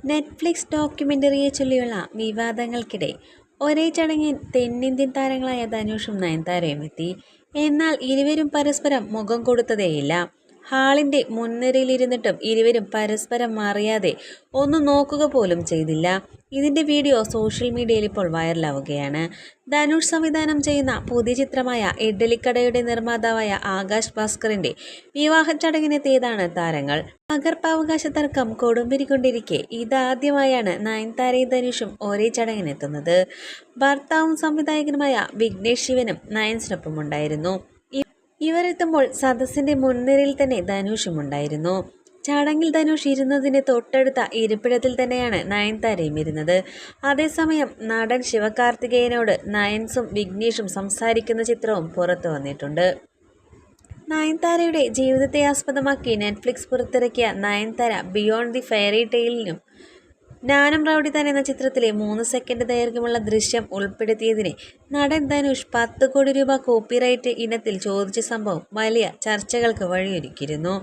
Netflix ഡോക്യുമെൻ്ററിയെ ചൊല്ലിയുള്ള വിവാദങ്ങൾക്കിടെ ഒരേ ചടങ്ങിൽ തെന്നിന്ത്യൻ താരങ്ങളായ ധനുഷും നയൻതാരയും എത്തി. എന്നാൽ ഇരുവരും പരസ്പരം മുഖം കൊടുത്തതേയില്ല. ഹാളിൻ്റെ മുൻനിരയിലിരുന്നിട്ടും ഇരുവരും പരസ്പരം അറിയാതെ ഒന്നും നോക്കുക പോലും ചെയ്തില്ല. ഇതിൻ്റെ വീഡിയോ സോഷ്യൽ മീഡിയയിൽ ഇപ്പോൾ വൈറലാവുകയാണ്. ധനുഷ് സംവിധാനം ചെയ്യുന്ന പുതിയ ചിത്രമായ ഇഡ്ഡലിക്കടയുടെ നിർമ്മാതാവായ ആകാശ് ഭാസ്കറിൻ്റെ വിവാഹ ചടങ്ങിനെത്തിയതാണ് താരങ്ങൾ. പകർപ്പവകാശ തർക്കം കൊടുമ്പിരിക്കൊണ്ടിരിക്കെ ഇതാദ്യമായാണ് നയൻതാരയും ധനുഷും ഒരേ ചടങ്ങിനെത്തുന്നത്. ഭർത്താവും സംവിധായകനുമായ വിഘ്നേഷ് ശിവനും നയൻസിനൊപ്പമുണ്ടായിരുന്നു. ഇവരെത്തുമ്പോൾ സദസ്സിന്റെ മുൻനിരയിൽ തന്നെ ധനുഷും ഉണ്ടായിരുന്നു. ചടങ്ങിൽ ധനുഷ് ഇരുന്നതിന് തൊട്ടടുത്ത ഇരിപ്പിടത്തിൽ തന്നെയാണ് നയൻതാരയും ഇരുന്നത്. അതേസമയം നടൻ ശിവകാർത്തികേയനോട് നയൻസും വിഘ്നേഷും സംസാരിക്കുന്ന ചിത്രവും പുറത്തു വന്നിട്ടുണ്ട്. നയൻതാരയുടെ ജീവിതത്തെ ആസ്പദമാക്കി നെറ്റ്ഫ്ലിക്സ് പുറത്തിറക്കിയ നയൻതാര ബിയോണ്ട് ദി ഫെയറി ടെയിലിനും ഞാനും റൗഡി താൻ എന്ന ചിത്രത്തിലെ 3 സെക്കൻഡ് ദൈർഘ്യമുള്ള ദൃശ്യം ഉൾപ്പെടുത്തിയതിന് നടൻ ധനുഷ് 10 കോടി രൂപ കോപ്പിറൈറ്റ് ഇനത്തിൽ ചോദിച്ച സംഭവം വലിയ ചർച്ചകൾക്ക് വഴിയൊരുക്കിയിരുന്നു.